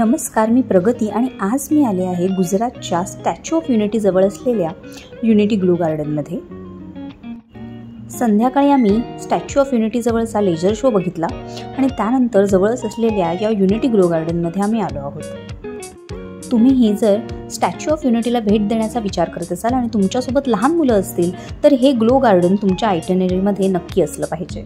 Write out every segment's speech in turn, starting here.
नमस्कार, मी प्रगती आणि आज मी आले आहे गुजरातच्या स्टॅच्यू ऑफ युनिटी जवळ असलेल्या युनिटी ग्लो गार्डनमध्ये। संध्याकाळी आम्ही स्टॅच्यू ऑफ युनिटी जवळचा लेजर शो बघितला आणि त्यानंतर जवळच असलेल्या या युनिटी ग्लो गार्डनमध्ये आम्ही आलो आहोत। तुम्हीही जर स्टॅच्यू ऑफ युनिटीला भेट देण्याचा विचार करत असाल आणि तुमच्यासोबत लहान मुलं असतील तर हे ग्लो गार्डन तुमच्या आयटिनरीमध्ये नक्की असलं पाहिजे।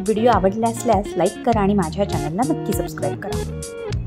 व्हिडिओ आवडला असल्यास लाईक करा आणि माझ्या चॅनलला नक्की सबस्क्राइब करा।